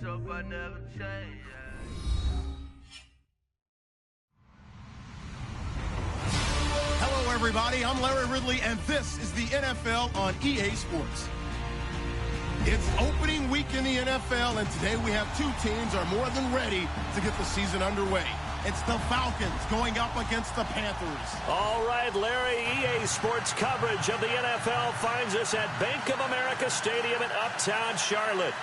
hope I never change. Hello, everybody. I'm Larry Ridley, and this is the NFL on EA Sports. It's opening week in the NFL, and today we have two teams are more than ready to get the season underway. It's the Falcons going up against the Panthers. All right, Larry, EA Sports coverage of the NFL finds us at Bank of America Stadium in Uptown Charlotte.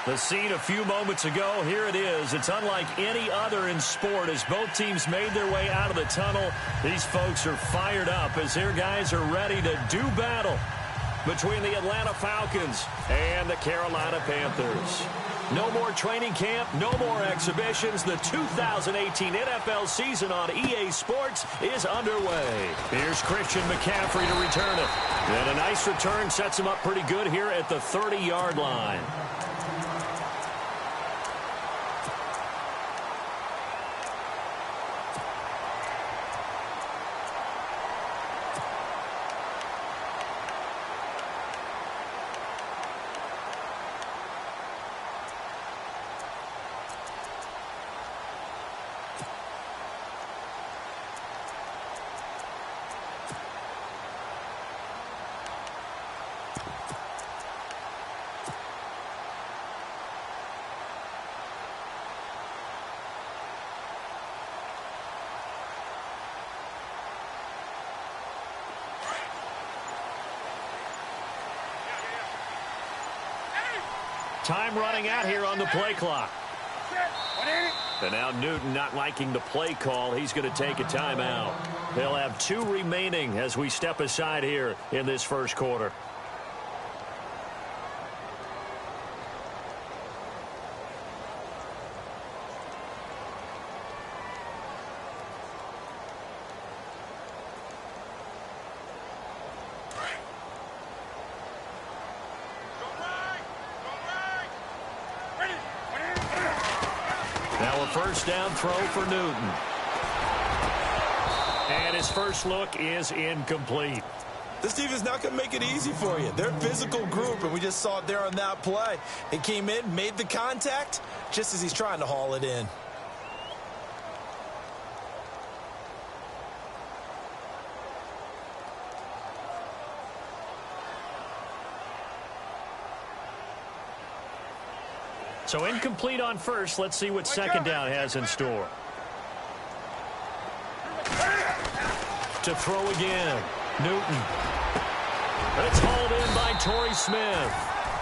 The scene a few moments ago, here it is. It's unlike any other in sport as both teams made their way out of the tunnel. These folks are fired up as their guys are ready to do battle between the Atlanta Falcons and the Carolina Panthers. No more training camp, no more exhibitions. The 2018 NFL season on EA Sports is underway. Here's Christian McCaffrey to return it. And a nice return sets him up pretty good here at the 30-yard line. Time running out here on the play clock. And now Newton not liking the play call. He's going to take a timeout. They'll have 2 remaining as we step aside here in this first quarter. First down throw for Newton. And his first look is incomplete. This team is not going to make it easy for you. They're a physical group, and we just saw it there on that play. He came in, made the contact, just as he's trying to haul it in. So incomplete on first. Let's see what second down has in store. To throw again. Newton. It's hauled in by Torrey Smith.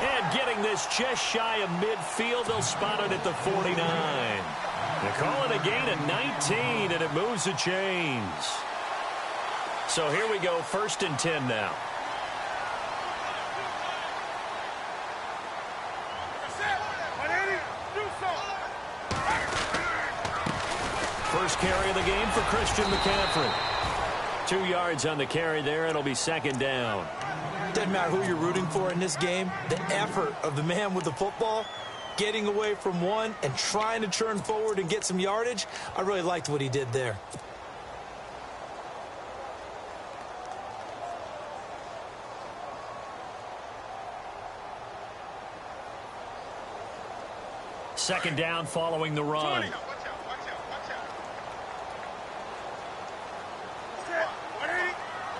And getting this just shy of midfield. They'll spot it at the 49. They call it a gain of 19, and it moves the chains. So here we go, 1st and 10 now. First carry of the game for Christian McCaffrey. 2 yards on the carry there. It'll be second down. Doesn't matter who you're rooting for in this game. The effort of the man with the football, getting away from one and trying to turn forward and get some yardage, I really liked what he did there. Second down following the run.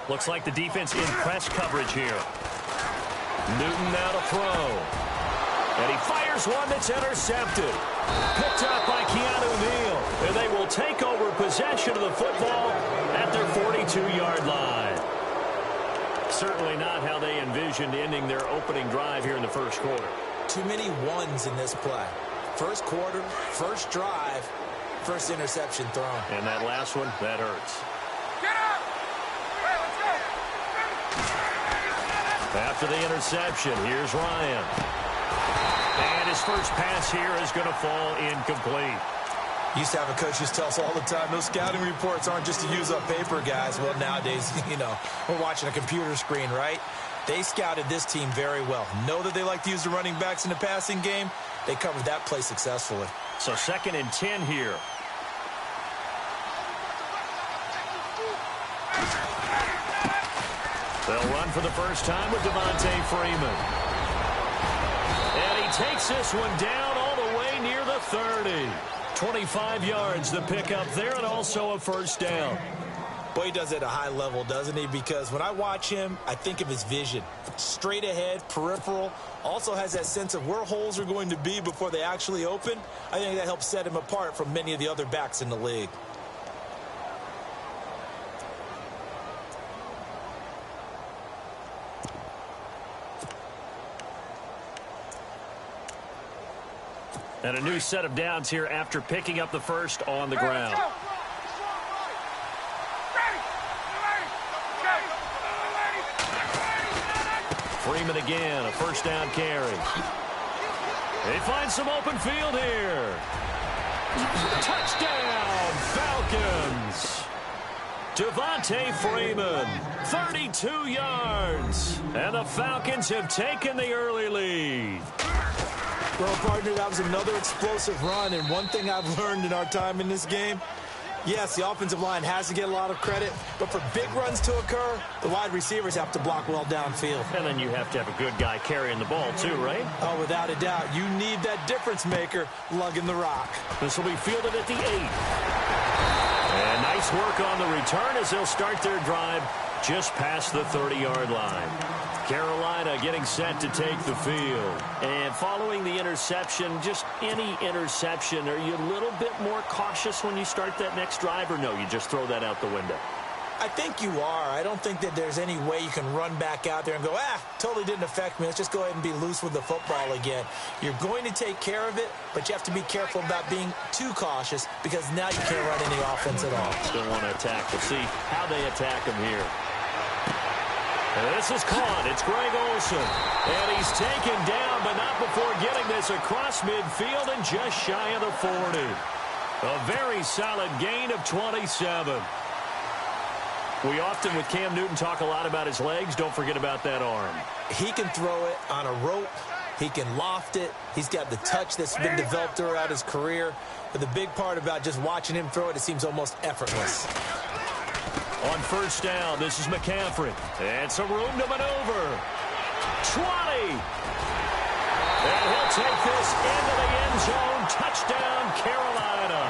Looks like the defense in press coverage here. Newton now to throw. And he fires one that's intercepted. Picked up by Keanu Neal. And they will take over possession of the football at their 42-yard line. Certainly not how they envisioned ending their opening drive here in the first quarter. Too many ones in this play. First quarter, first drive, first interception thrown. And that last one, that hurts. After the interception, here's Ryan. And his first pass here is going to fall incomplete. Used to have a coach used to tell us all the time, those scouting reports aren't just to use up paper, guys. Well, nowadays, we're watching a computer screen, right? They scouted this team very well. Know that they like to use the running backs in the passing game. They covered that play successfully. So 2nd and 10 here. They'll run for the first time with Devontae Freeman. And he takes this one down all the near the 30. 25 yards to pick up there, and also a first down. Boy, he does it at a high level, doesn't he? Because when I watch him, I think of his vision. Straight ahead, peripheral. Also has that sense of where holes are going to be before they actually open. I think that helps set him apart from many of the other backs in the league. And a new set of downs here after picking up the first on the ground. Freeman again, a first down carry. They find some open field here. Touchdown, Falcons. Devontae Freeman, 32 yards. And the Falcons have taken the early lead. Well, partner, that was another explosive run, and one thing I've learned in our time in this game, yes, the offensive line has to get a lot of credit, but for big runs to occur, the wide receivers have to block well downfield. And then you have to have a good guy carrying the ball too, right? Oh, without a doubt. You need that difference maker lugging the rock. This will be fielded at the 8. And nice work on the return as they'll start their drive just past the 30-yard line. Carolina getting set to take the field. And following the interception, just any interception, are you a little bit more cautious when you start that next drive, or no, you just throw that out the window? I think you are. I don't think that there's any way you can run back out there and go, totally didn't affect me. Let's just go ahead and be loose with the football again. You're going to take care of it, but you have to be careful about being too cautious because now you can't run any offense at all. Still want to attack. We'll see how they attack him here. And this is caught. It's Greg Olsen. And he's taken down, but not before getting this across midfield and just shy of the 40. A very solid gain of 27. We often, with Cam Newton, talk a lot about his legs. Don't forget about that arm. He can throw it on a rope. He can loft it. He's got the touch that's been developed throughout his career. But the big part about just watching him throw it seems almost effortless. On first down, this is McCaffrey. And some room to maneuver. 20. And he'll take this into the end zone. Touchdown, Carolina.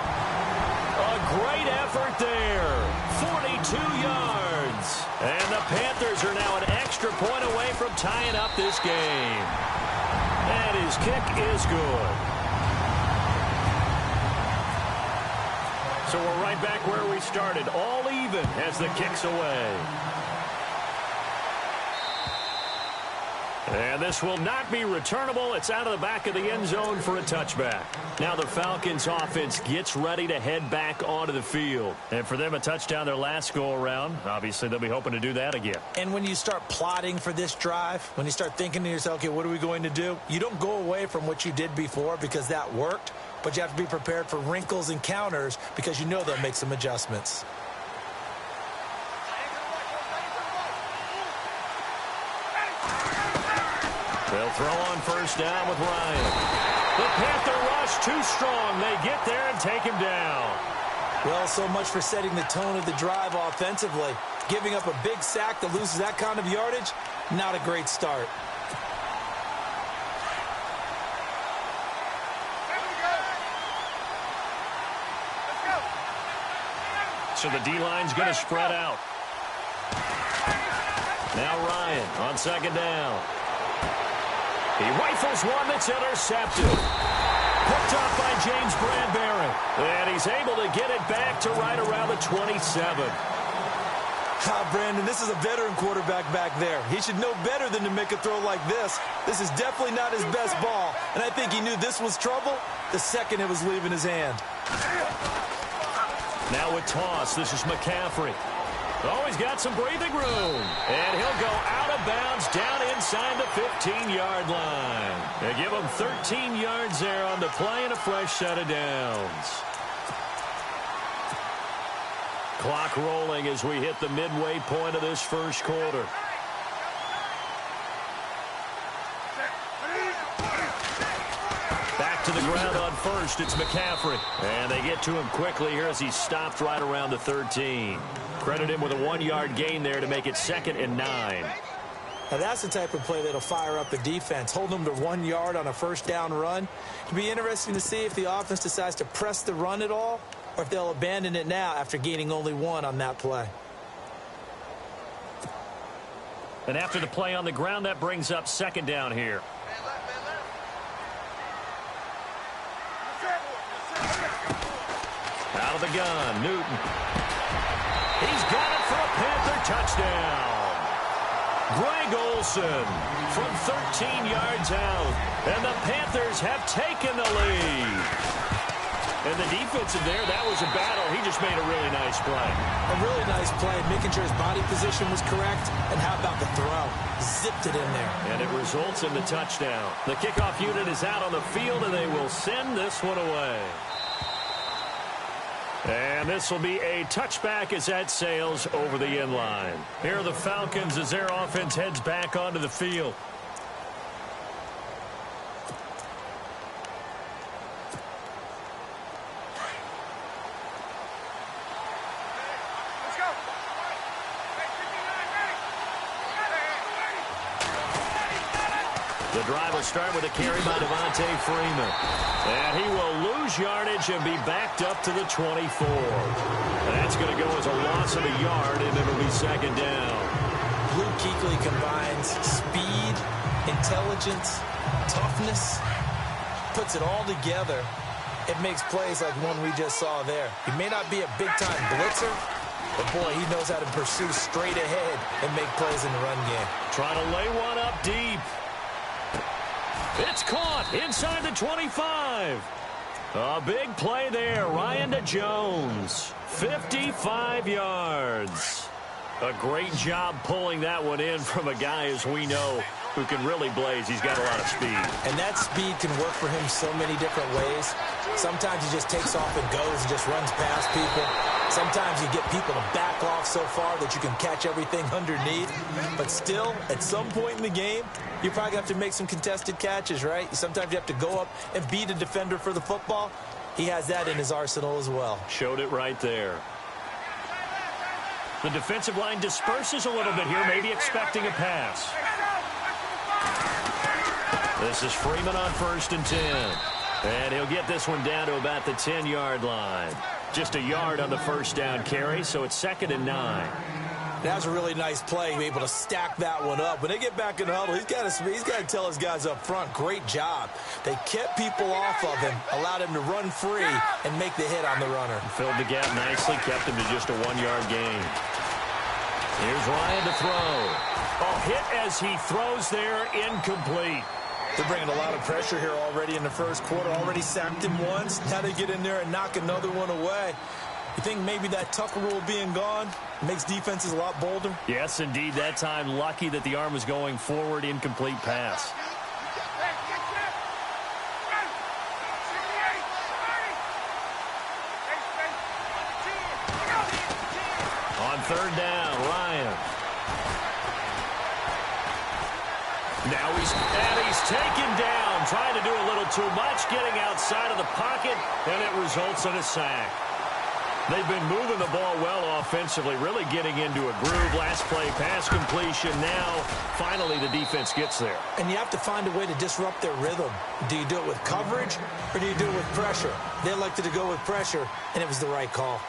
A great effort there. 42 yards. And the Panthers are now an extra point away from tying up this game. And his kick is good. So we're right back where we started, all even as the kick's away. And this will not be returnable. It's out of the back of the end zone for a touchback. Now the Falcons offense gets ready to head back onto the field. And for them, a touchdown their last go-around. Obviously, they'll be hoping to do that again. And when you start plotting for this drive, when you start thinking to yourself, okay, what are we going to do? You don't go away from what you did before because that worked. But you have to be prepared for wrinkles and counters because you know they'll make some adjustments. They'll throw on first down with Ryan. The Panther rush too strong. They get there and take him down. Well, so much for setting the tone of the drive offensively. Giving up a big sack that loses that kind of yardage, not a great start. So the D-line's going to spread out. Now Ryan on second down. He rifles one that's intercepted. Picked up by James Bradbury. And he's able to get it back to right around the 27. Brandon, this is a veteran quarterback back there. He should know better than to make a throw like this. This is definitely not his best ball. And I think he knew this was trouble the second it was leaving his hand. Now with toss, this is McCaffrey. Oh, he's got some breathing room. And he'll go out of bounds down inside the 15-yard line. They give him 13 yards there on the play and a fresh set of downs. Clock rolling as we hit the midway point of this first quarter. Back to the ground on first. It's McCaffrey. And they get to him quickly here as he's stopped right around the 13. Credit him with a 1-yard gain there to make it 2nd and 9. Now, that's the type of play that'll fire up a defense. Hold them to 1 yard on a first down run. It'll be interesting to see if the offense decides to press the run at all or if they'll abandon it now after gaining only 1 on that play. And after the play on the ground, that brings up second down here. Out of the gun, Newton. He's got it for a Panther touchdown. Greg Olsen from 13 yards out. And the Panthers have taken the lead. And the defensive there, that was a battle. He just made a really nice play. A really nice play, making sure his body position was correct. And how about the throw? Zipped it in there. And it results in the touchdown. The kickoff unit is out on the field, and they will send this one away. And this will be a touchback as that sails over the end line. Here are the Falcons as their offense heads back onto the field. The drive will start with a carry by Devontae Freeman. And he will lose yardage and be backed up to the 24. And that's going to go as a loss of a yard, and it'll be second down. Luke Kuechly combines speed, intelligence, toughness, puts it all together. It makes plays like one we just saw there. He may not be a big-time blitzer, but, boy, he knows how to pursue straight ahead and make plays in the run game. Trying to lay one up deep. It's caught inside the 25. A big play there. Ryan to Jones. 55 yards. A great job pulling that one in from a guy, as we know, who can really blaze. He's got a lot of speed. And that speed can work for him so many different ways. Sometimes he just takes off and goes and just runs past people. Sometimes you get people to back off so far that you can catch everything underneath. But still, at some point in the game, you probably have to make some contested catches, right? Sometimes you have to go up and beat a defender for the football. He has that in his arsenal as well. Showed it right there. The defensive line disperses a little bit here, maybe expecting a pass. This is Freeman on 1st and 10. And he'll get this one down to about the 10-yard line. Just a yard on the first down carry, so it's 2nd and 9. That was a really nice play, able to stack that one up. When they get back in the huddle, he's got to tell his guys up front, great job. They kept people off of him, allowed him to run free and make the hit on the runner. Filled the gap nicely, kept him to just a 1-yard gain. Here's Ryan to throw. A hit as he throws there, incomplete. They're bringing a lot of pressure here already in the first quarter. Already sacked him once. Now they get in there and knock another one away. You think maybe that Tucker rule being gone makes defenses a lot bolder? Yes, indeed. That time, lucky that the arm was going forward. Incomplete pass. On 3rd down, Ryan. Now he's taken down, trying to do a little too much, getting outside of the pocket, and it results in a sack. They've been moving the ball well offensively, really getting into a groove. Last play, pass completion. Now, finally, the defense gets there. And you have to find a way to disrupt their rhythm. Do you do it with coverage, or do you do it with pressure? They elected to go with pressure, and it was the right call.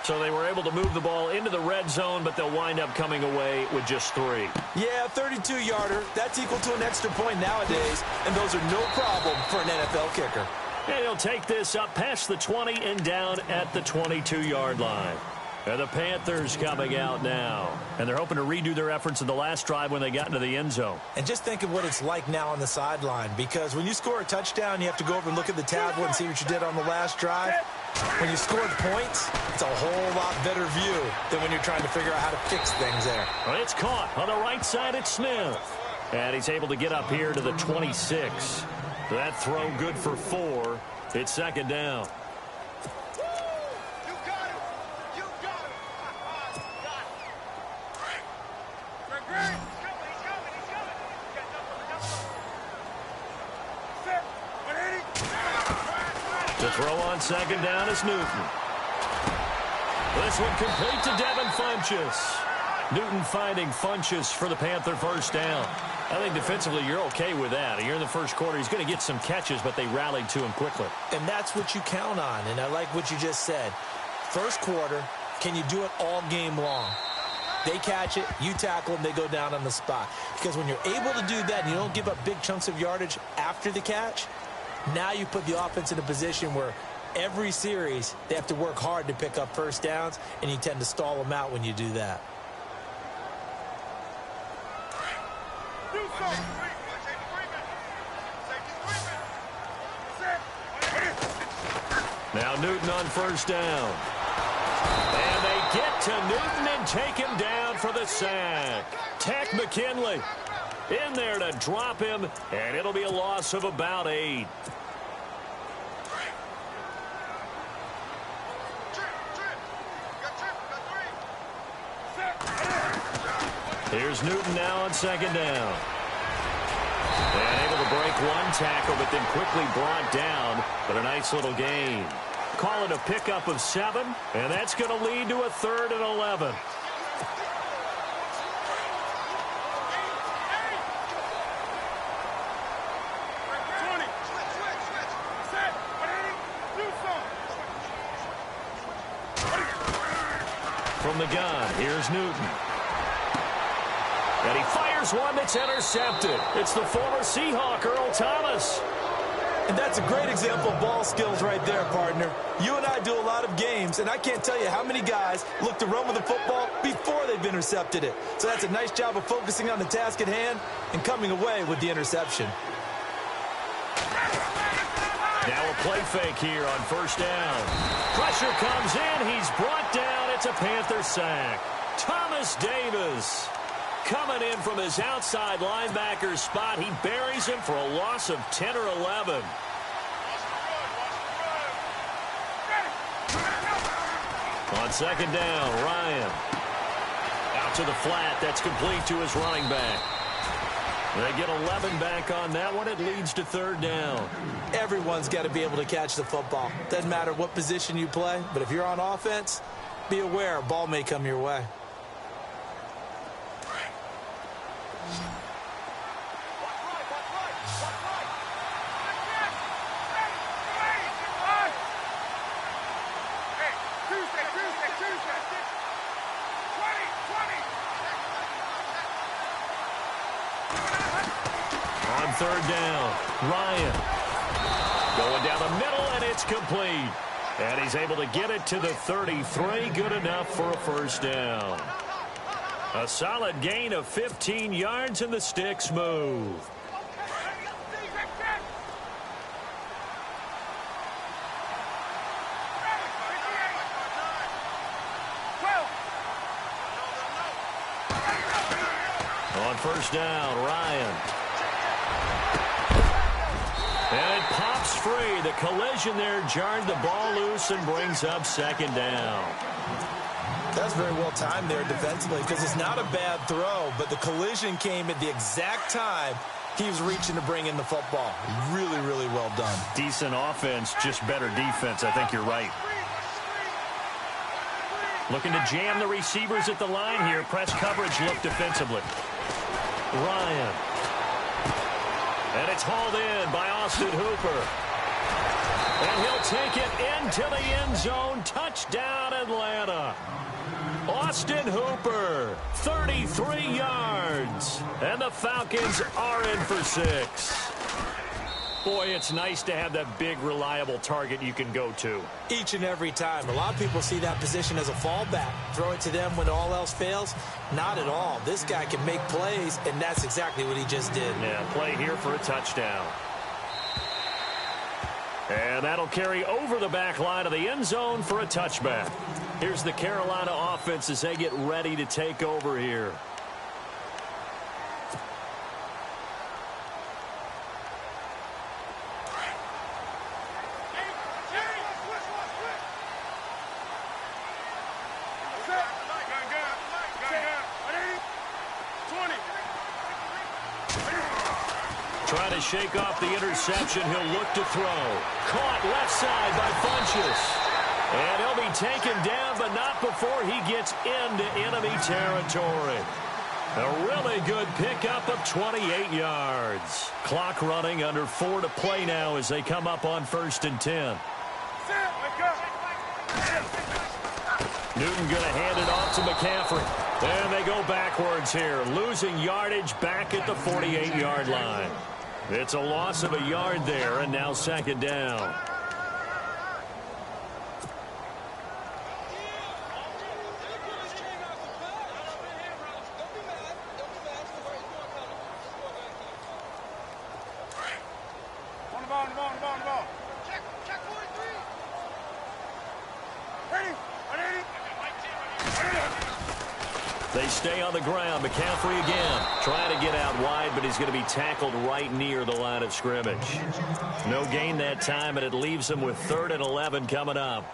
So they were able to move the ball into the red zone, but they'll wind up coming away with just 3. Yeah, 32-yarder. That's equal to an extra point nowadays, and those are no problem for an NFL kicker. And he'll take this up past the 20 and down at the 22-yard line. And the Panthers coming out now. And they're hoping to redo their efforts in the last drive when they got into the end zone. And just think of what it's like now on the sideline, because when you score a touchdown, you have to go over and look at the tablet and see what you did on the last drive. When you scored points, it's a whole lot better view than when you're trying to figure out how to fix things there. Well, it's caught on the right side. It's Smith. And he's able to get up here to the 26. That throw good for 4. It's 2nd down. To throw on 2nd down is Newton. This one complete to Devin Funchess. Newton finding Funchess for the Panther first down. I think defensively you're okay with that. You're in the first quarter. He's going to get some catches, but they rallied to him quickly. And that's what you count on, and I like what you just said. First quarter, can you do it all game long? They catch it, you tackle them, they go down on the spot. Because when you're able to do that and you don't give up big chunks of yardage after the catch, now you put the offense in a position where every series they have to work hard to pick up first downs, and you tend to stall them out when you do that. Now Newton on first down. And they get to Newton and take him down for the sack. Tech McKinley in there to drop him, and it'll be a loss of about 8. Here's Newton now on second down. And able to break one tackle, but then quickly brought down. But a nice little gain. Call it a pickup of 7, and that's going to lead to a 3rd and 11. From the gun, here's Newton. And he fires one that's intercepted. It's the former Seahawk, Earl Thomas. And that's a great example of ball skills right there, partner. You and I do a lot of games, and I can't tell you how many guys look to run with the football before they've intercepted it. So that's a nice job of focusing on the task at hand and coming away with the interception. Now a play fake here on first down. Pressure comes in. He's brought down. It's a Panther sack. Thomas Davis coming in from his outside linebacker spot. He buries him for a loss of 10 or 11. On second down, Ryan. Out to the flat. That's complete to his running back. They get 11 back on that one. It leads to 3rd down. Everyone's got to be able to catch the football. Doesn't matter what position you play, but if you're on offense, be aware a ball may come your way. On 3rd down, Ryan going down the middle, and it's complete. And he's able to get it to the 33. Good enough for a first down. A solid gain of 15 yards, and the sticks move. On first down, Ryan. And it pops free. The collision there jarred the ball loose and brings up 2nd down. That's very well timed there defensively, because it's not a bad throw, but the collision came at the exact time he was reaching to bring in the football. Really, really well done. Decent offense, just better defense. I think you're right. Looking to jam the receivers at the line here. Press coverage look defensively. Ryan. And it's hauled in by Austin Hooper. And he'll take it into the end zone. Touchdown, Atlanta. Austin Hooper, 33 yards. And the Falcons are in for 6. Boy, it's nice to have that big, reliable target you can go to. Each and every time. A lot of people see that position as a fallback. Throw it to them when all else fails. Not at all. This guy can make plays, and that's exactly what he just did. Yeah, play here for a touchdown. And that'll carry over the back line of the end zone for a touchback. Here's the Carolina offense as they get ready to take over here. Trying to shake off the interception. He'll look to throw. Caught left side by Funchess. And he'll be taken down, but not before he gets into enemy territory. A really good pickup of 28 yards. Clock running, under 4 to play now as they come up on 1st and 10. Newton going to hand it off to McCaffrey. And they go backwards here, losing yardage back at the 48-yard line. It's a loss of a yard there, and now 2nd down. They stay on the ground. McCaffrey again trying to get out wide, but he's going to be tackled right near the line of scrimmage. No gain that time, and it leaves him with 3rd and 11 coming up.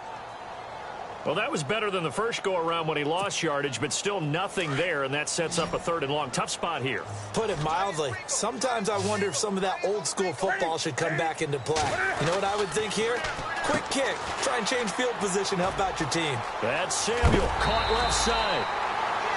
Well, that was better than the first go-around when he lost yardage, but still nothing there, and that sets up a 3rd and long. Tough spot here. Put it mildly. Sometimes I wonder if some of that old-school football should come back into play. You know what I would think here? Quick kick. Try and change field position. Help out your team. That's Samuel. Caught left side.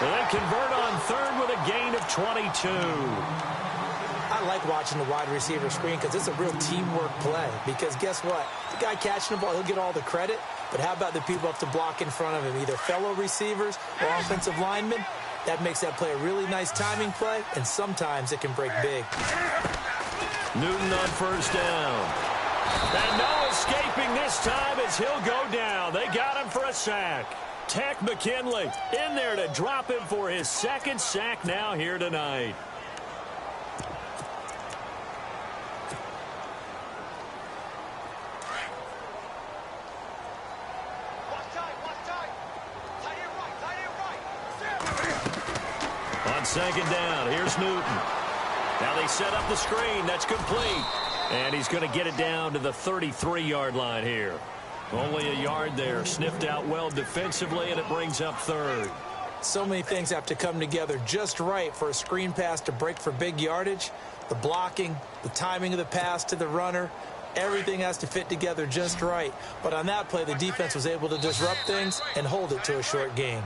And they convert on 3rd with a gain of 22. I like watching the wide receiver screen because it's a real teamwork play. Because guess what? The guy catching the ball, he'll get all the credit. But how about the people up to block in front of him, either fellow receivers or offensive linemen? That makes that play a really nice timing play, and sometimes it can break big. Newton on 1st down. And no escaping this time as he'll go down. They got him for a sack. Tech McKinley in there to drop him for his 2nd sack now here tonight. On 2nd down, here's Newton. Now they set up the screen. That's complete. And he's going to get it down to the 33-yard line here. Only a yard there. Sniffed out well defensively, and it brings up 3rd. So many things have to come together just right for a screen pass to break for big yardage. The blocking, the timing of the pass to the runner, everything has to fit together just right. But on that play, the defense was able to disrupt things and hold it to a short gain.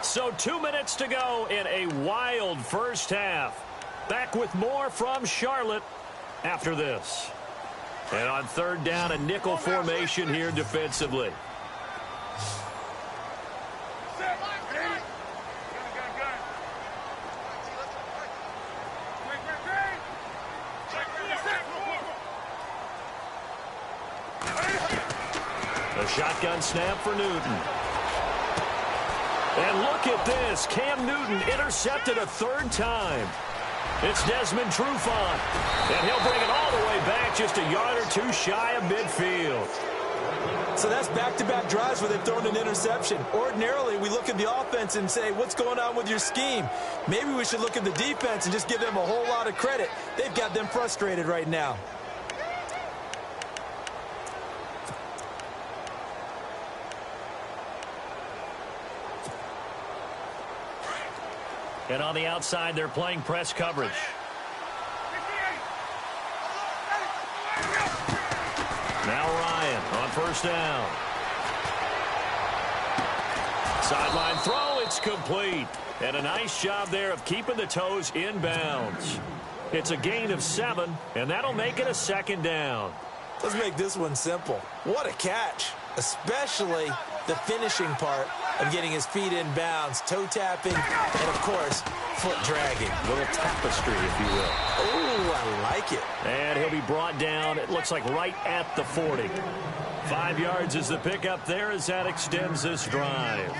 So 2 minutes to go in a wild first half. Back with more from Charlotte after this. And on 3rd down, a nickel formation here defensively. A shotgun snap for Newton. And look at this. Cam Newton intercepted a 3rd time. It's Desmond Trufant. And he'll bring it all the way back just a yard or 2 shy of midfield. So that's back-to-back drives where they've thrown an interception. Ordinarily, we look at the offense and say, what's going on with your scheme? Maybe we should look at the defense and just give them a whole lot of credit. They've got them frustrated right now. And on the outside, they're playing press coverage. Now Ryan on 1st down. Sideline throw, it's complete. And a nice job there of keeping the toes inbounds. It's a gain of 7, and that'll make it a 2nd down. Let's make this one simple. What a catch, especially the finishing part of getting his feet in bounds, toe tapping, and, of course, foot dragging. A little tapestry, if you will. Oh, I like it. And he'll be brought down, it looks like right at the 40. 5 yards is the pickup there as that extends this drive.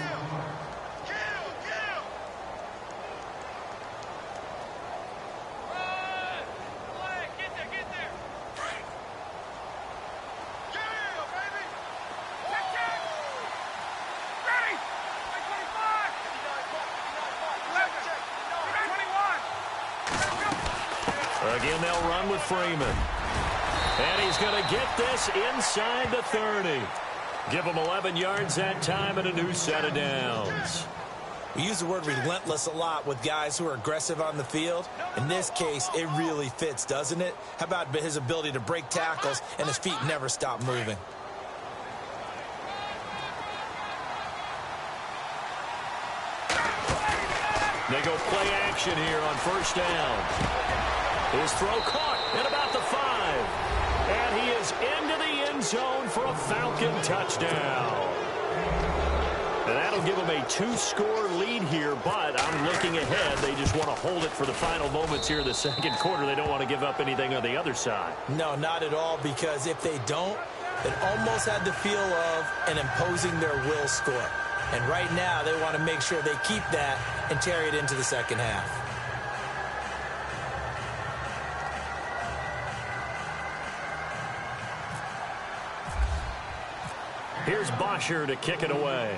Again, they'll run with Freeman. And he's going to get this inside the 30. Give him 11 yards that time and a new set of downs. We use the word relentless a lot with guys who are aggressive on the field. In this case, it really fits, doesn't it? How about his ability to break tackles and his feet never stop moving? They go play action here on first down. His throw caught at about the 5. And he is into the end zone for a Falcon touchdown. And that'll give them a 2-score lead here, but I'm looking ahead. They just want to hold it for the final moments here in the second quarter. They don't want to give up anything on the other side. No, not at all, because if they don't, it almost had the feel of an imposing their will score. And right now, they want to make sure they keep that and carry it into the second half. Here's Bosher to kick it away.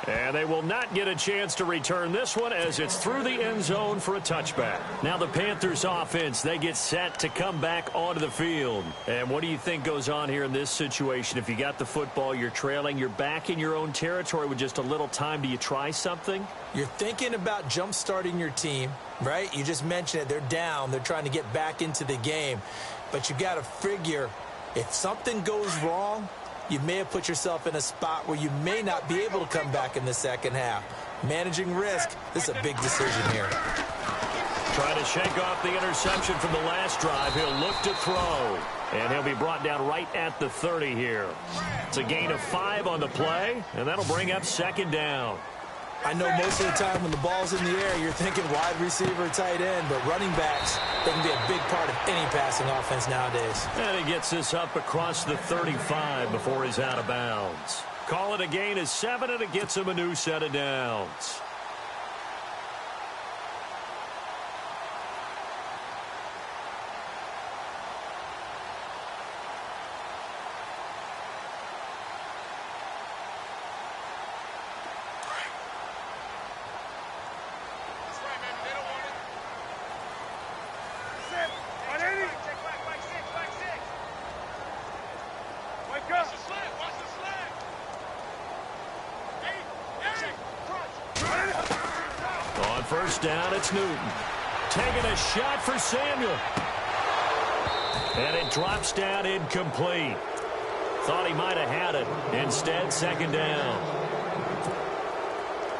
And they will not get a chance to return this one as it's through the end zone for a touchback. Now the Panthers offense, they get set to come back onto the field. And what do you think goes on here in this situation? If you got the football, you're trailing, you're back in your own territory with just a little time. Do you try something? You're thinking about jump-starting your team, right? You just mentioned it. They're down. They're trying to get back into the game. But you got to figure if something goes wrong, you may have put yourself in a spot where you may not be able to come back in the second half. Managing risk, this is a big decision here. Trying to shake off the interception from the last drive. He'll look to throw. And he'll be brought down right at the 30 here. It's a gain of 5 on the play, and that'll bring up second down. I know most of the time when the ball's in the air, you're thinking wide receiver, tight end, but running backs, they can be a big part of any passing offense nowadays. And he gets this up across the 35 before he's out of bounds. Call it a gain of 7, and it gets him a new set of downs. First down, it's Newton. Taking a shot for Samuel. And it drops down incomplete. Thought he might have had it. Instead, second down.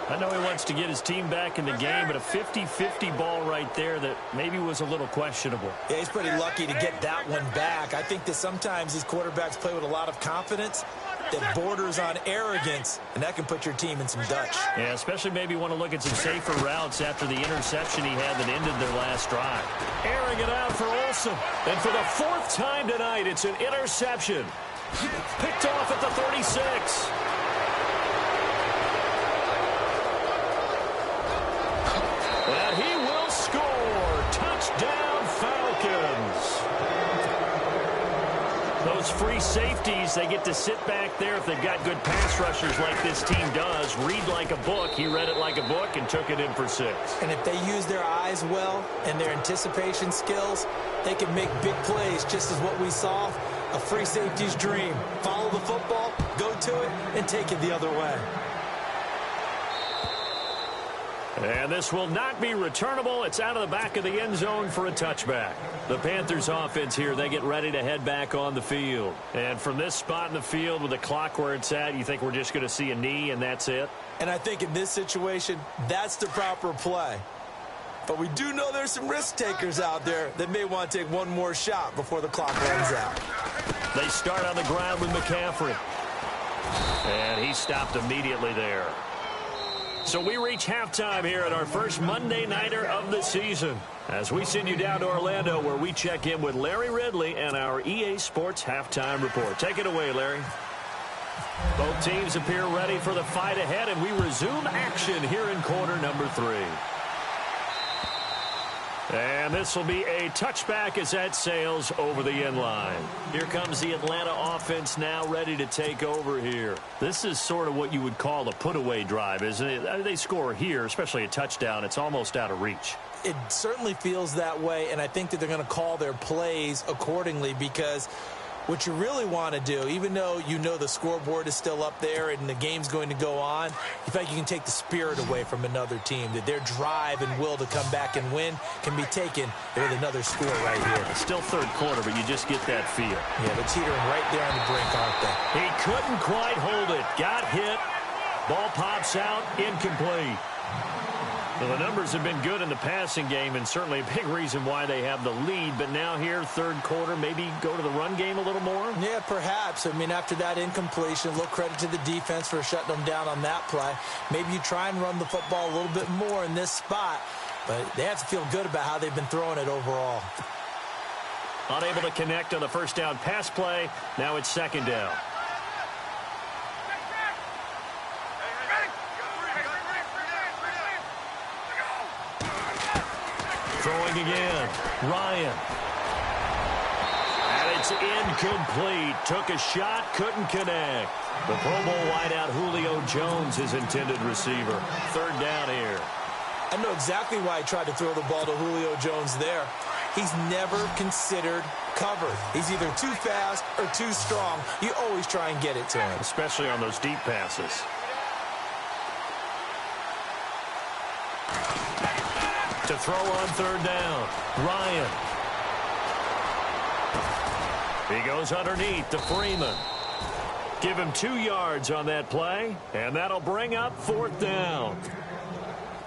I know he wants to get his team back in the game, but a 50-50 ball right there that maybe was a little questionable. Yeah, he's pretty lucky to get that one back. I think that sometimes these quarterbacks play with a lot of confidence that borders on arrogance, and that can put your team in some Dutch. Yeah, especially maybe want to look at some safer routes after the interception he had that ended their last drive. Airing it out for Olsen. And for the 4th time tonight, it's an interception. Picked off at the 36. And he will score. Touchdown, Falcons. Those free safeties, they get to sit back there if they've got good pass rushers like this team does. Read like a book. He read it like a book and took it in for 6. And if they use their eyes well and their anticipation skills, they can make big plays, just as what we saw. A free safety's dream. Follow the football, go to it, and take it the other way. And this will not be returnable. It's out of the back of the end zone for a touchback. The Panthers offense here, they get ready to head back on the field. And from this spot in the field with the clock where it's at, you think we're just going to see a knee and that's it? And I think in this situation, that's the proper play. But we do know there's some risk takers out there that may want to take one more shot before the clock runs out. They start on the ground with McCaffrey. And he stopped immediately there. So we reach halftime here at our first Monday Nighter of the season as we send you down to Orlando where we check in with Larry Ridley and our EA Sports Halftime Report. Take it away, Larry. Both teams appear ready for the fight ahead, and we resume action here in quarter number 3. And this will be a touchback as that sails over the end line. Here comes the Atlanta offense now ready to take over here. This is sort of what you would call a put-away drive, isn't it? They score here, especially a touchdown. It's almost out of reach. It certainly feels that way, and I think that they're going to call their plays accordingly because What you really want to do, even though you know the scoreboard is still up there and the game's going to go on, you feel like you can take the spirit away from another team, that their drive and will to come back and win can be taken with another score right here. It's still third quarter, but you just get that feel. Yeah, they're teetering right there on the brink, aren't they? He couldn't quite hold it. Got hit. Ball pops out. Incomplete. Well, the numbers have been good in the passing game, and certainly a big reason why they have the lead. But now here, third quarter, maybe go to the run game a little more? Yeah, perhaps. I mean, after that incompletion, a little credit to the defense for shutting them down on that play. Maybe you try and run the football a little bit more in this spot, but they have to feel good about how they've been throwing it overall. Unable to connect on the first down pass play. Now it's second down. Throwing again. Ryan. And it's incomplete. Took a shot, couldn't connect. The Pro Bowl wideout Julio Jones, his intended receiver. Third down here. I know exactly why he tried to throw the ball to Julio Jones there. He's never considered covered. He's either too fast or too strong. You always try and get it to him. Especially on those deep passes. To throw on third down. Ryan. He goes underneath to Freeman. Give him 2 yards on that play, and that'll bring up fourth down.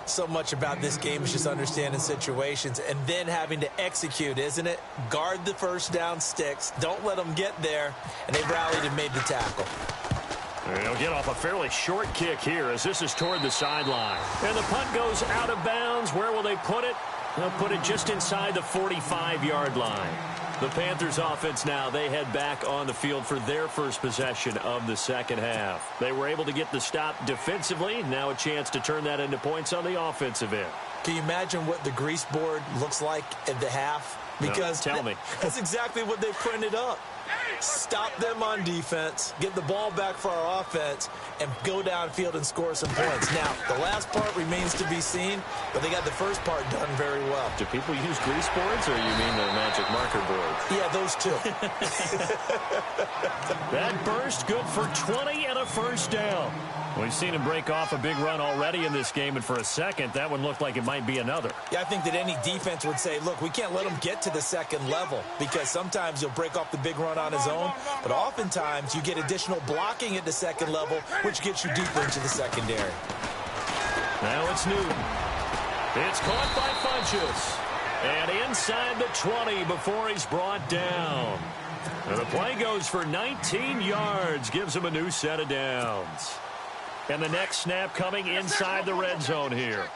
So much about this game is just understanding situations and then having to execute, isn't it? Guard the first down sticks. Don't let them get there. And they rallied and made the tackle. They'll get off a fairly short kick here as this is toward the sideline. And the punt goes out of bounds. Where will they put it? They'll put it just inside the 45-yard line. The Panthers offense now, they head back on the field for their first possession of the second half. They were able to get the stop defensively. Now a chance to turn that into points on the offensive end. Can you imagine what the grease board looks like at the half? Because no, tell me. That's exactly what they printed up. Stop them on defense, get the ball back for our offense, and go downfield and score some points. Now, the last part remains to be seen, but they got the first part done very well. Do people use grease boards, or you mean the magic marker boards? Yeah, those two. That burst good for 20 and a first down. We've seen him break off a big run already in this game, and for a second, that one looked like it might be another. Yeah, I think that any defense would say, look, we can't let him get to the second level because sometimes he'll break off the big run on his own, but oftentimes you get additional blocking at the second level, which gets you deeper into the secondary. Now it's Newton. It's caught by Funchess. And inside the 20 before he's brought down. And the play goes for 19 yards, gives him a new set of downs. And the next snap coming inside the red zone here.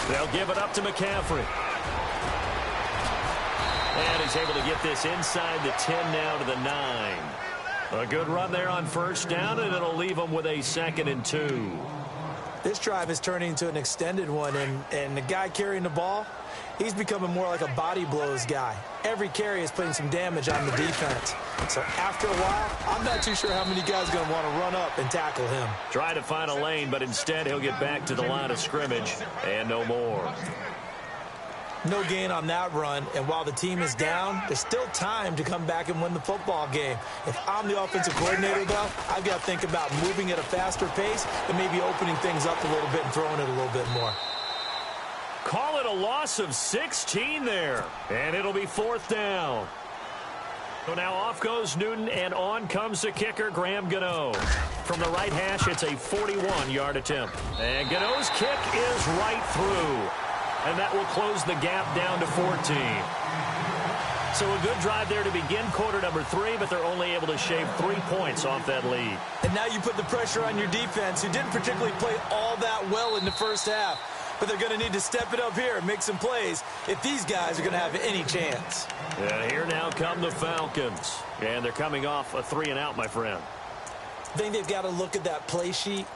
They'll give it up to McCaffrey. And he's able to get this inside the 10 now to the 9. A good run there on first down, and it'll leave them with a 2nd and 2. This drive is turning into an extended one, and the guy carrying the ball, he's becoming more like a body blows guy. Every carry is putting some damage on the defense. So after a while, I'm not too sure how many guys are going to want to run up and tackle him. Try to find a lane, but instead he'll get back to the line of scrimmage and no more. No gain on that run, and while the team is down, there's still time to come back and win the football game. If I'm the offensive coordinator, though, I've got to think about moving at a faster pace and maybe opening things up a little bit and throwing it a little bit more. Call it a loss of 16 there, and it'll be fourth down. So now off goes Newton, and on comes the kicker, Graham Gano. From the right hash, it's a 41-yard attempt. And Gano's kick is right through. And that will close the gap down to 14. So a good drive there to begin quarter number 3, but they're only able to shave 3 points off that lead. And now you put the pressure on your defense, who didn't particularly play all that well in the first half. But they're going to need to step it up here and make some plays if these guys are going to have any chance. And here now come the Falcons. And they're coming off a 3-and-out, my friend. I think they've got to look at that play sheet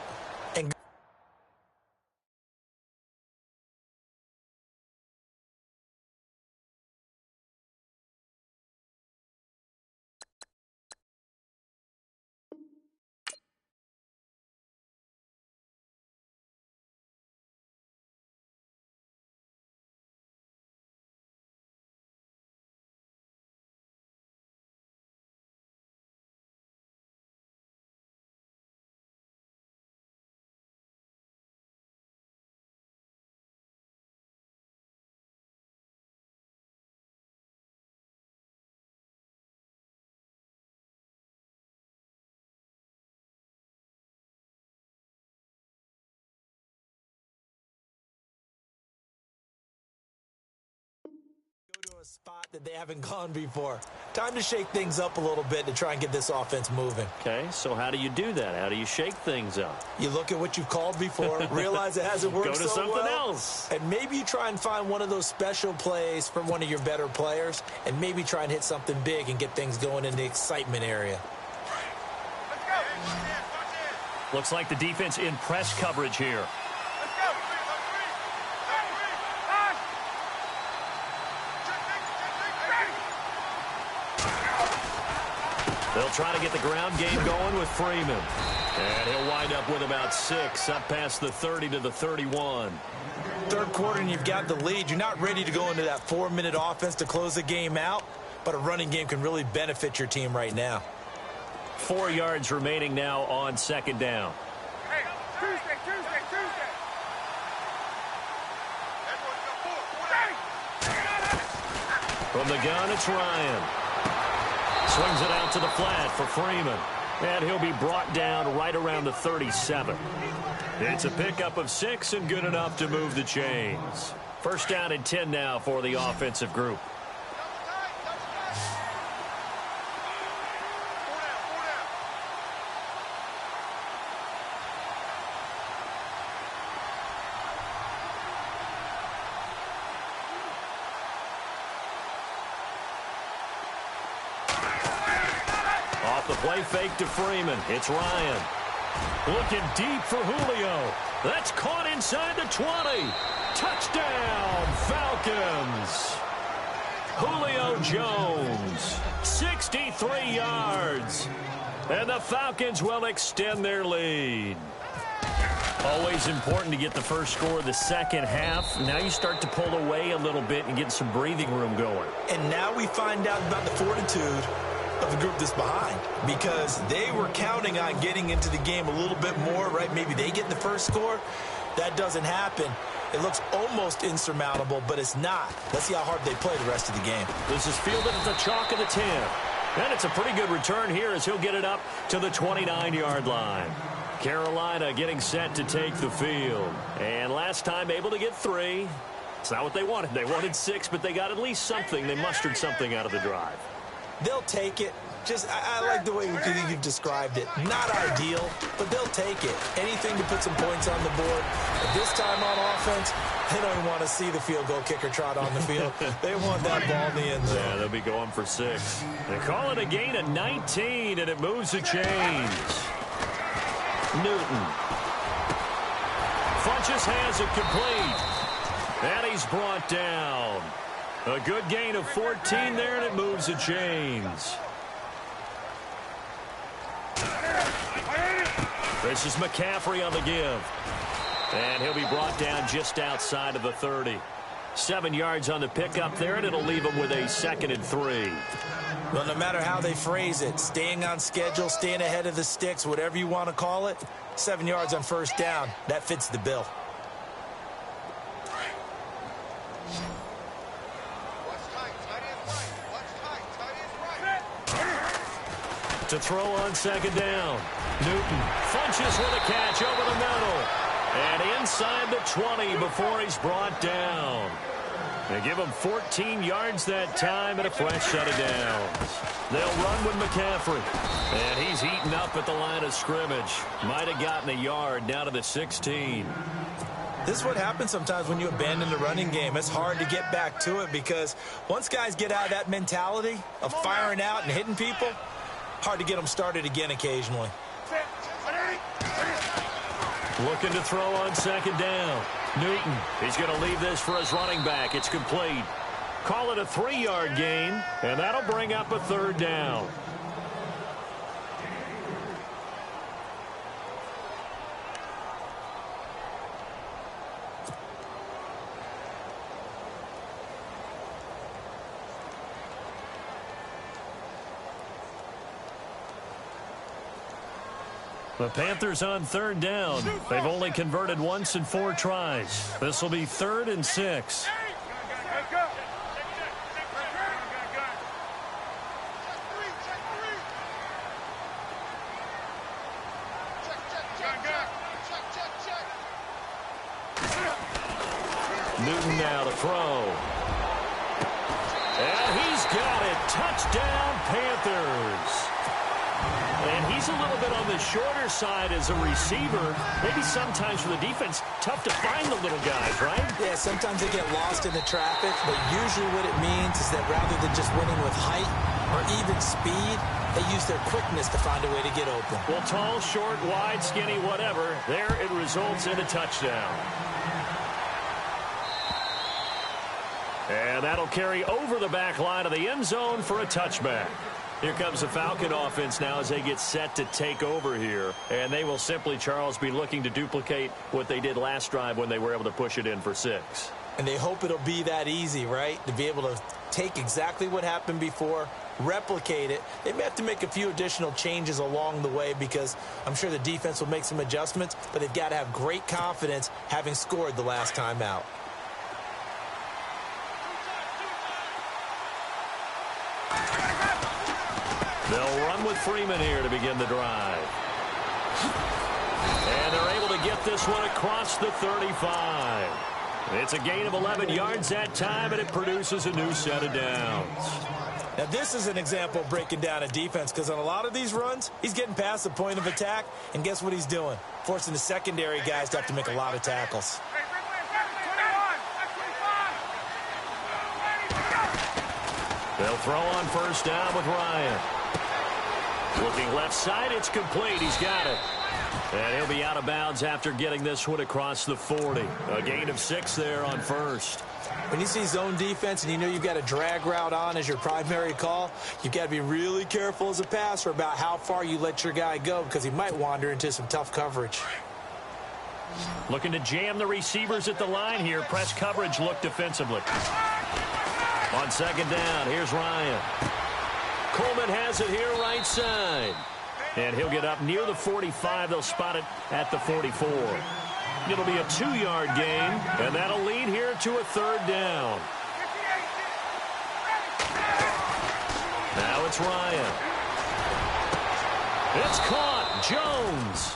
a spot that they haven't gone before. Time to shake things up a little bit to try and get this offense moving. Okay, so how do you do that? How do you shake things up? You look at what you've called before, realize it hasn't worked so well. Go to something else. And maybe you try and find one of those special plays from one of your better players, and maybe try and hit something big and get things going in the excitement area. Looks like the defense in press coverage here. They'll try to get the ground game going with Freeman. And he'll wind up with about 6, up past the 30 to the 31. Third quarter and you've got the lead. You're not ready to go into that 4-minute offense to close the game out, but a running game can really benefit your team right now. 4 yards remaining now on second down. Hey, Tuesday. From the gun, it's Ryan. Swings it out to the flat for Freeman. And he'll be brought down right around the 37. It's a pickup of 6 and good enough to move the chains. First down and 10 now for the offensive group. Play fake to Freeman. It's Ryan. Looking deep for Julio. That's caught inside the 20. Touchdown, Falcons. Julio Jones, 63 yards. And the Falcons will extend their lead. Always important to get the first score of the second half. Now you start to pull away a little bit and get some breathing room going. And now we find out about the fortitude of the group that's behind, because they were counting on getting into the game a little bit more, right? Maybe they get the first score. That doesn't happen. It looks almost insurmountable, but it's not. Let's see how hard they play the rest of the game. This is fielded at the chalk of the 10. And it's a pretty good return here as he'll get it up to the 29-yard line. Carolina getting set to take the field. And last time able to get 3. It's not what they wanted. They wanted 6, but they got at least something. They mustered something out of the drive. They'll take it. I like the way you've described it. Not ideal, but they'll take it. Anything to put some points on the board. But this time on offense, they don't even want to see the field goal kicker trot on the field. They want that ball in the end zone. Yeah, they'll be going for 6. They call it a gain of 19, and it moves the chains. Newton. Funches has it complete. And he's brought down. A good gain of 14 there, and it moves the chains. This is McCaffrey on the give. And he'll be brought down just outside of the 30. 7 yards on the pickup there, and it'll leave him with a 2nd and 3. Well, no matter how they phrase it, staying on schedule, staying ahead of the sticks, whatever you want to call it, 7 yards on first down, that fits the bill. To throw on second down. Newton Funches with a catch over the middle. And inside the 20 before he's brought down. They give him 14 yards that time and a fresh set of downs. They'll run with McCaffrey. And he's heating up at the line of scrimmage. Might have gotten a yard down to the 16. This is what happens sometimes when you abandon the running game. It's hard to get back to it because once guys get out of that mentality of firing out and hitting people, hard to get them started again occasionally. Looking to throw on second down. Newton, he's going to leave this for his running back. It's complete. Call it a 3-yard gain, and that'll bring up a third down. The Panthers on third down. They've only converted once in 4 tries. This will be 3rd and 6. Newton now to throw. And he's got it. Touchdown, Panthers. And he's a little bit on the shorter side as a receiver. Maybe sometimes for the defense, tough to find the little guys, right? Yeah, sometimes they get lost in the traffic, but usually what it means is that rather than just winning with height or even speed, they use their quickness to find a way to get open. Well, tall, short, wide, skinny, whatever, there it results in a touchdown. And that'll carry over the back line of the end zone for a touchback. Here comes the Falcon offense now as they get set to take over here. And they will simply, Charles, be looking to duplicate what they did last drive when they were able to push it in for 6. And they hope it'll be that easy, right? To be able to take exactly what happened before, replicate it. They may have to make a few additional changes along the way because I'm sure the defense will make some adjustments, but they've got to have great confidence having scored the last time out. They'll run with Freeman here to begin the drive. And they're able to get this one across the 35. It's a gain of 11 yards that time, and it produces a new set of downs. Now, this is an example of breaking down a defense because on a lot of these runs, he's getting past the point of attack, and guess what he's doing? Forcing the secondary guys to have to make a lot of tackles. They'll throw on first down with Ryan. Looking left side, it's complete. He's got it. And he'll be out of bounds after getting this one across the 40. A gain of 6 there on first. When you see zone defense and you know you've got a drag route on as your primary call, you've got to be really careful as a passer about how far you let your guy go because he might wander into some tough coverage. Looking to jam the receivers at the line here. Press coverage look defensively. On second down, here's Ryan. Coleman has it here right side. And he'll get up near the 45. They'll spot it at the 44. It'll be a 2-yard gain, and that'll lead here to a third down. Now it's Ryan. It's caught. Jones.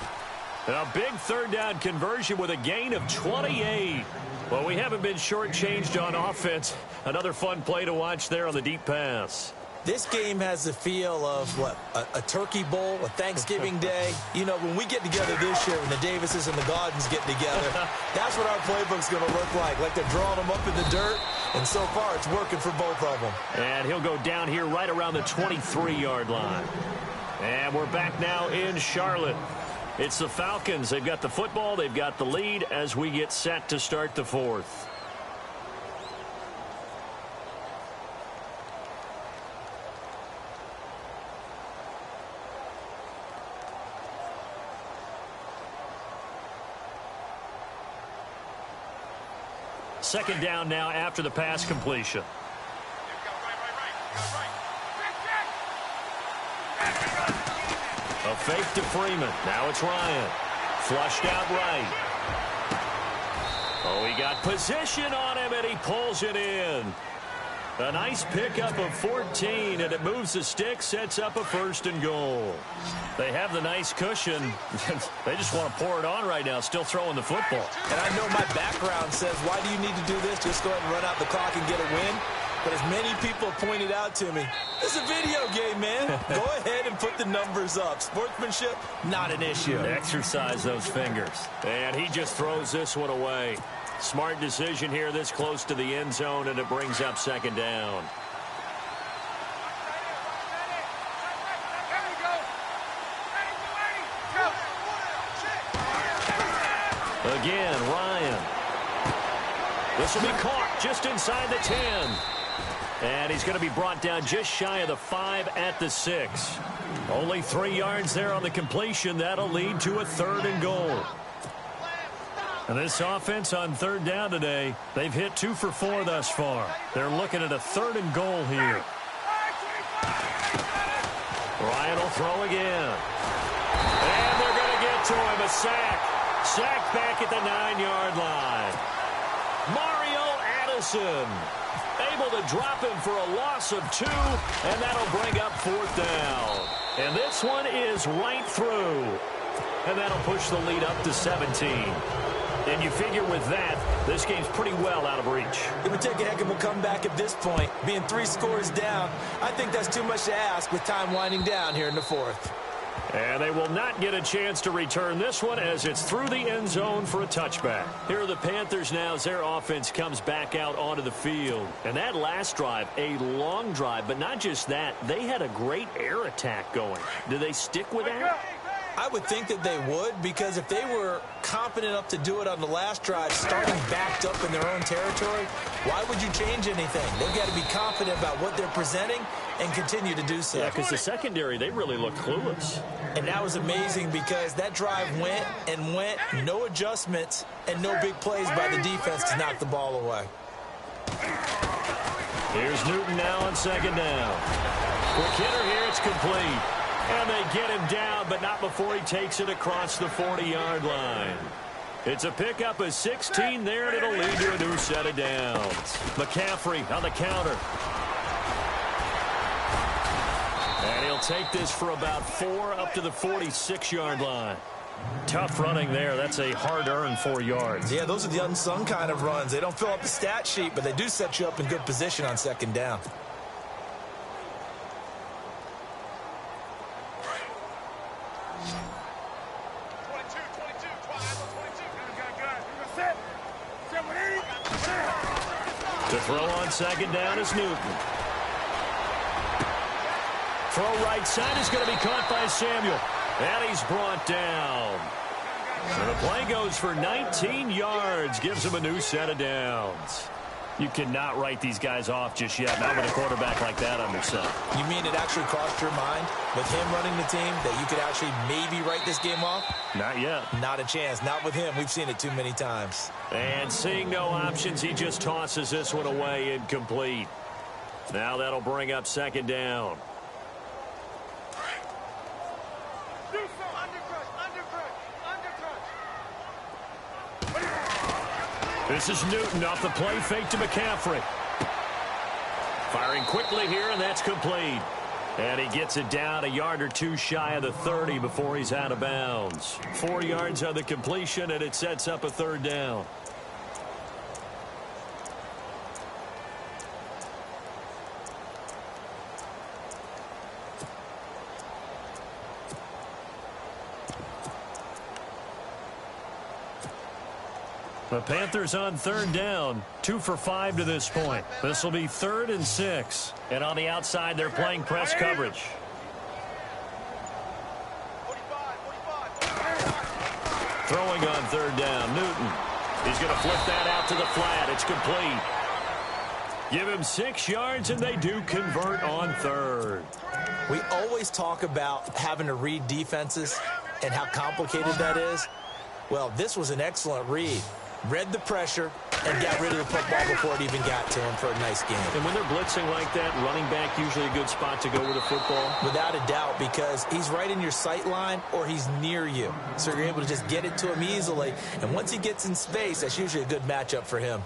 A big third down conversion with a gain of 28. Well, we haven't been shortchanged on offense. Another fun play to watch there on the deep pass. This game has the feel of, what, a turkey bowl, a Thanksgiving day. You know, when we get together this year, when the Davises and the Gaudens get together, that's what our playbook's going to look like they're drawing them up in the dirt, and so far it's working for both of them. And he'll go down here right around the 23-yard line. And we're back now in Charlotte. It's the Falcons. They've got the football. They've got the lead as we get set to start the fourth. Second down now after the pass completion. A fake to Freeman. Now it's Ryan. Flushed out right. Oh, he got position on him, and he pulls it in. A nice pickup of 14, and it moves the stick, sets up a 1st and goal. They have the nice cushion. They just want to pour it on right now, still throwing the football. And I know my background says, why do you need to do this? Just go ahead and run out the clock and get a win. But as many people pointed out to me, it's a video game, man. Go ahead and put the numbers up. Sportsmanship, not an issue. Exercise those fingers. And he just throws this one away. Smart decision here this close to the end zone, and it brings up second down. Again, Ryan. This will be caught just inside the 10. And he's going to be brought down just shy of the 5 at the 6. Only 3 yards there on the completion. That'll lead to a 3rd and goal. And this offense on third down today, they've hit 2 for 4 thus far. They're looking at a 3rd and goal here. Ryan will throw again. And they're going to get to him. A sack. Sack back at the 9-yard line. Mario Addison able to drop him for a loss of 2, and that'll bring up 4th down. And this one is right through. And that'll push the lead up to 17. And you figure with that, This game's pretty well out of reach. It would take a heck of a comeback at this point. Being 3 scores down, I think that's too much to ask with time winding down here in the 4th. And they will not get a chance to return this one as it's through the end zone for a touchback. Here are the Panthers now as their offense comes back out onto the field. And that last drive, a long drive, but not just that. They had a great air attack going. Do they stick with that? I would think that they would, because if they were competent enough to do it on the last drive, starting backed up in their own territory, why would you change anything? They've got to be confident about what they're presenting and continue to do so. Yeah, because the secondary, they really look clueless. And that was amazing because that drive went and went, no adjustments, and no big plays by the defense to knock the ball away. Here's Newton now on 2nd down. Quick hitter here, it's complete. And they get him down, but not before he takes it across the 40-yard line. It's a pickup of 16 there, and it'll lead to a new set of downs. McCaffrey on the counter. And he'll take this for about 4 up to the 46-yard line. Tough running there. That's a hard-earned 4 yards. Yeah, those are the unsung kind of runs. They don't fill up the stat sheet, but they do set you up in good position on 2nd down. To throw on 2nd down is Newton. Throw right side is going to be caught by Samuel. And he's brought down. So the play goes for 19 yards. Gives him a new set of downs. You cannot write these guys off just yet, not with a quarterback like that on their side. You mean it actually crossed your mind with him running the team that you could actually maybe write this game off? Not yet. Not a chance. Not with him. We've seen it too many times. And seeing no options, he just tosses this one away incomplete. Now that'll bring up 2nd down. This is Newton off the play fake to McCaffrey. Firing quickly here, and that's complete. And he gets it down a yard or 2 shy of the 30 before he's out of bounds. 4 yards on the completion, and it sets up a 3rd down. The Panthers on 3rd down, 2 for 5 to this point. This will be 3rd and 6. And on the outside, they're playing press coverage. Throwing on 3rd down, Newton. He's going to flip that out to the flat. It's complete. Give him 6 yards, and they do convert on 3rd. We always talk about having to read defenses and how complicated that is. Well, this was an excellent read. Read the pressure and got rid of the football before it even got to him for a nice game. And when they're blitzing like that, running back usually a good spot to go with the football? Without a doubt, because he's right in your sight line or he's near you. So you're able to just get it to him easily. And once he gets in space, that's usually a good matchup for him.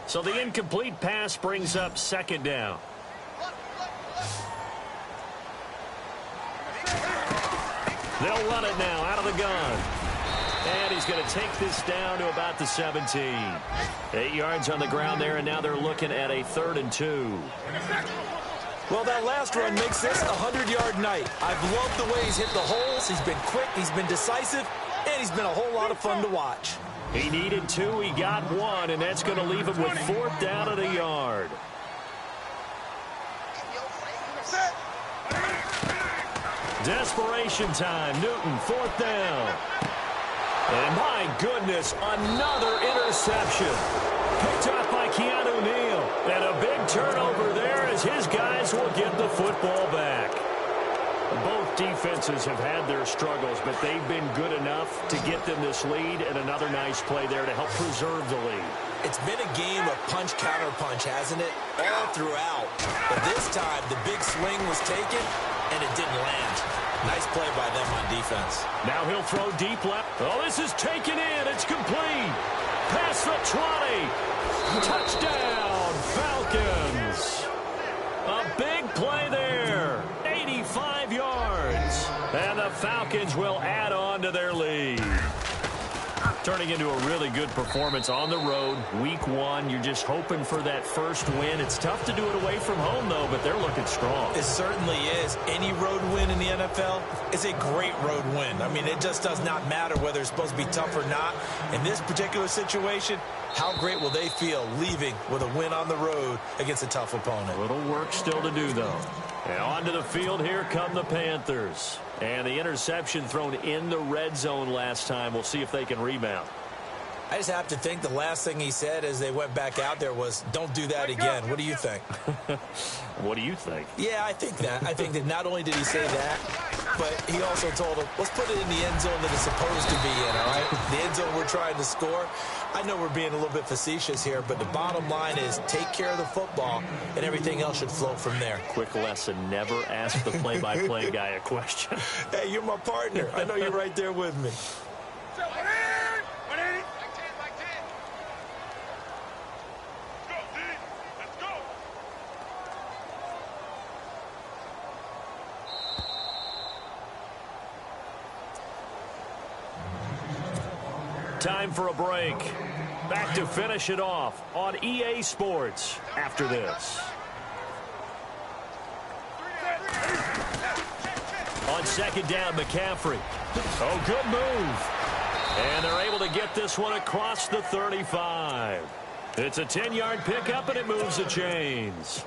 So the incomplete pass brings up 2nd down. They'll run it now out of the gun. And he's going to take this down to about the 17. 8 yards on the ground there, and now they're looking at a 3rd and 2. Well, that last run makes this a 100-yard night. I've loved the way he's hit the holes. He's been quick, he's been decisive, and he's been a whole lot of fun to watch. He needed 2, he got 1, and that's going to leave him with 4th down at a yard. Desperation time. Newton, 4th down. And my goodness, another interception. Picked off by Keanu Neal. And a big turnover there as his guys will get the football back. Both defenses have had their struggles, but they've been good enough to get them this lead, and another nice play there to help preserve the lead. It's been a game of punch-counter-punch, hasn't it? All throughout. But this time, the big swing was taken, and it didn't land. Nice play by them on defense. Now he'll throw deep left. Oh, this is taken in. It's complete. Past the 20. Touchdown, Falcons. A big play there. 85 yards. And the Falcons will add on to their lead. Turning into a really good performance on the road. Week 1, you're just hoping for that first win. It's tough to do it away from home, though, but they're looking strong. It certainly is. Any road win in the NFL is a great road win. I mean, it just does not matter whether it's supposed to be tough or not. In this particular situation, how great will they feel leaving with a win on the road against a tough opponent? A little work still to do, though. And onto the field, here come the Panthers. And the interception thrown in the red zone last time. We'll see if they can rebound. I just have to think the last thing he said as they went back out there was, don't do that again. What do you think? What do you think? Yeah, I think that. I think that not only did he say that, but he also told him, let's put it in the end zone that it's supposed to be in, all right? The end zone we're trying to score. I know we're being a little bit facetious here, but the bottom line is take care of the football, and everything else should flow from there. Quick lesson, never ask the play-by-play guy a question. Hey, you're my partner. I know you're right there with me. Time for a break. Back to finish it off on EA Sports after this. On second down, McCaffrey. Oh, good move. And they're able to get this one across the 35. It's a 10-yard pickup, and it moves the chains.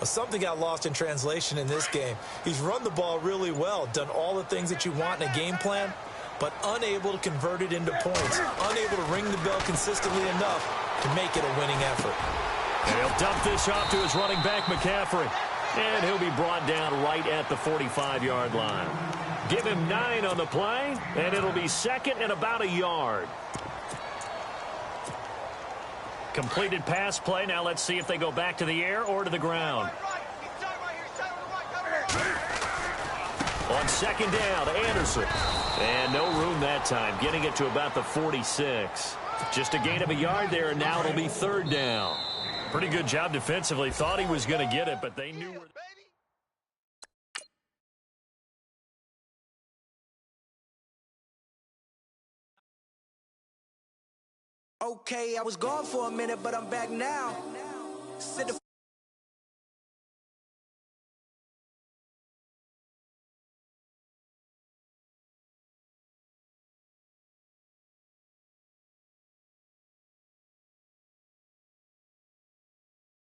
Something got lost in translation in this game. He's run the ball really well, done all the things that you want in a game plan, but unable to convert it into points, unable to ring the bell consistently enough to make it a winning effort. And he'll dump this off to his running back, McCaffrey. And he'll be brought down right at the 45-yard line. Give him 9 on the play, and it'll be second and about a yard. Completed pass play. Now let's see if they go back to the air or to the ground. On second down, Anderson. And no room that time, getting it to about the 46. Just a gain of a yard there, and now it'll be third down. Pretty good job defensively. Thought he was going to get it, but they knew where. Okay, I was gone for a minute, but I'm back now.